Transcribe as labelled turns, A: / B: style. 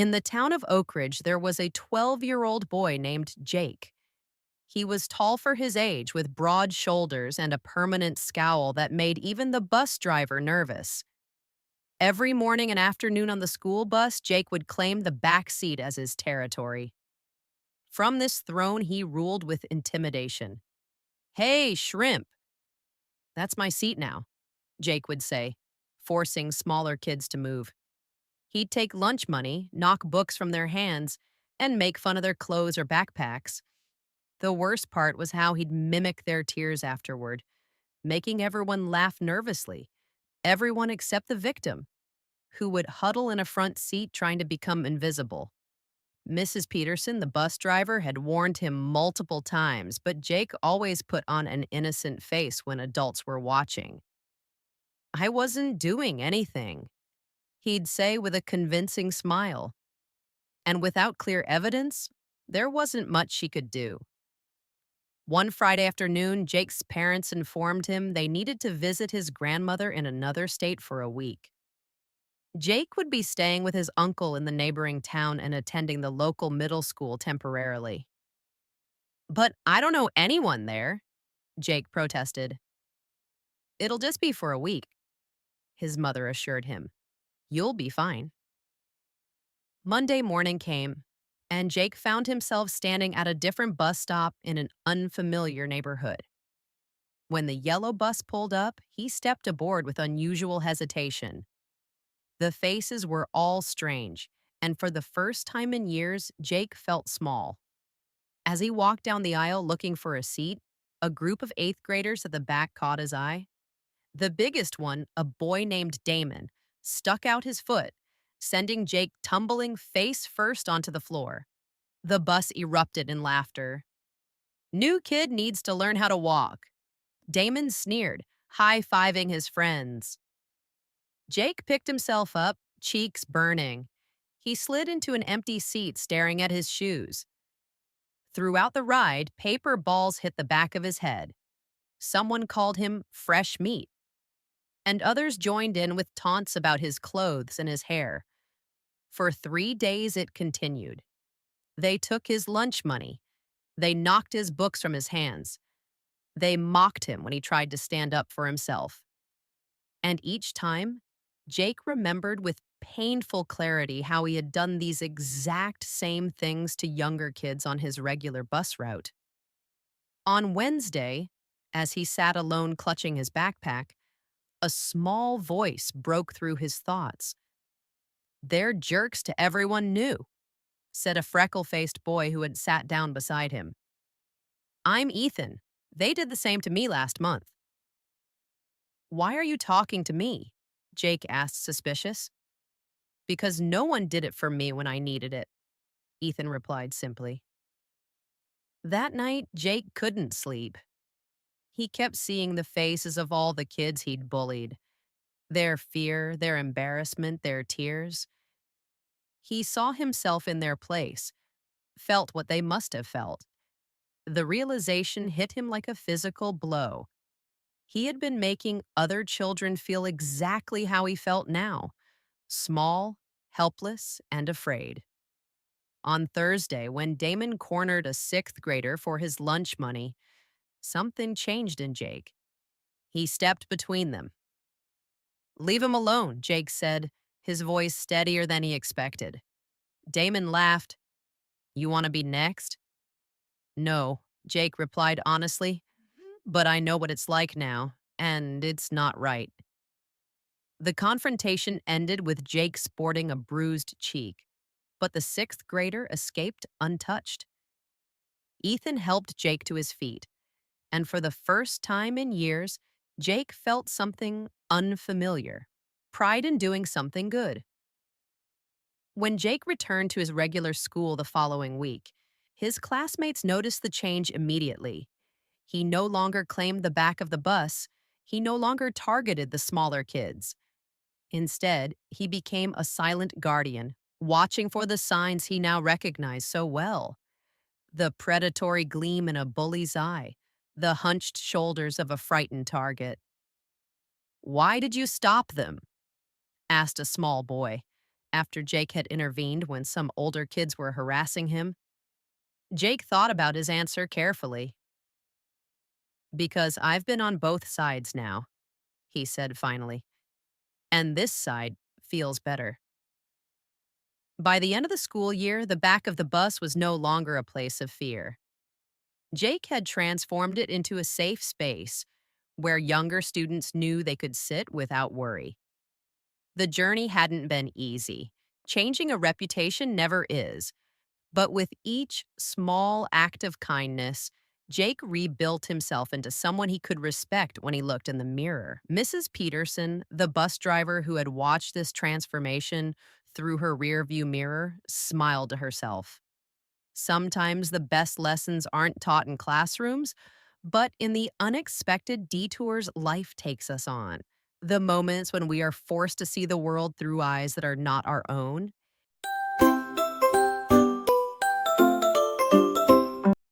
A: In the town of Oak Ridge, there was a 12-year-old boy named Jake. He was tall for his age, with broad shoulders and a permanent scowl that made even the bus driver nervous. Every morning and afternoon on the school bus, Jake would claim the back seat as his territory. From this throne, he ruled with intimidation. "Hey, shrimp, that's my seat now," Jake would say, forcing smaller kids to move. He'd take lunch money, knock books from their hands, and make fun of their clothes or backpacks. The worst part was how he'd mimic their tears afterward, making everyone laugh nervously, everyone except the victim, who would huddle in a front seat trying to become invisible. Mrs. Peterson, the bus driver, had warned him multiple times, but Jake always put on an innocent face when adults were watching. "I wasn't doing anything," he'd say with a convincing smile. And without clear evidence, there wasn't much she could do. One Friday afternoon, Jake's parents informed him they needed to visit his grandmother in another state for a week. Jake would be staying with his uncle in the neighboring town and attending the local middle school temporarily. "But I don't know anyone there," Jake protested. "It'll just be for a week," his mother assured him. "You'll be fine." Monday morning came, and Jake found himself standing at a different bus stop in an unfamiliar neighborhood. When the yellow bus pulled up, he stepped aboard with unusual hesitation. The faces were all strange, and for the first time in years, Jake felt small. As he walked down the aisle looking for a seat, a group of eighth graders at the back caught his eye. The biggest one, a boy named Damon, stuck out his foot, sending Jake tumbling face first onto the floor. The bus erupted in laughter. "New kid needs to learn how to walk," Damon sneered, high-fiving his friends. Jake picked himself up, cheeks burning. He slid into an empty seat, staring at his shoes. Throughout the ride, paper balls hit the back of his head. Someone called him fresh meat, and others joined in with taunts about his clothes and his hair. For 3 days it continued. They took his lunch money. They knocked his books from his hands. They mocked him when he tried to stand up for himself. And each time, Jake remembered with painful clarity how he had done these exact same things to younger kids on his regular bus route. On Wednesday, as he sat alone clutching his backpack, a small voice broke through his thoughts. "They're jerks to everyone new," said a freckle-faced boy who had sat down beside him. "I'm Ethan. They did the same to me last month." "Why are you talking to me?" Jake asked, suspicious. "Because no one did it for me when I needed it," Ethan replied simply. That night, Jake couldn't sleep. He kept seeing the faces of all the kids he'd bullied. Their fear, their embarrassment, their tears. He saw himself in their place, felt what they must have felt. The realization hit him like a physical blow. He had been making other children feel exactly how he felt now, small, helpless, and afraid. On Thursday, when Damon cornered a sixth grader for his lunch money, something changed in Jake. He stepped between them. "Leave him alone," Jake said, his voice steadier than he expected. Damon laughed. "You want to be next?" "No," Jake replied honestly, "but I know what it's like now, and it's not right." The confrontation ended with Jake sporting a bruised cheek, but the sixth grader escaped untouched. Ethan helped Jake to his feet, and for the first time in years, Jake felt something unfamiliar, pride in doing something good. When Jake returned to his regular school the following week, his classmates noticed the change immediately. He no longer claimed the back of the bus. He no longer targeted the smaller kids. Instead, he became a silent guardian, watching for the signs he now recognized so well. The predatory gleam in a bully's eye, the hunched shoulders of a frightened target. "Why did you stop them?" asked a small boy, after Jake had intervened when some older kids were harassing him. Jake thought about his answer carefully. Because I've been on both sides now, he said finally, and this side feels better. By the end of the school year, the back of the bus was no longer a place of fear. Jake had transformed it into a safe space where younger students knew they could sit without worry. The journey hadn't been easy. Changing a reputation never is. But with each small act of kindness, Jake rebuilt himself into someone he could respect when he looked in the mirror. Mrs. Peterson, the bus driver who had watched this transformation through her rearview mirror, smiled to herself. Sometimes the best lessons aren't taught in classrooms, but in the unexpected detours life takes us on. The moments when we are forced to see the world through eyes that are not our own.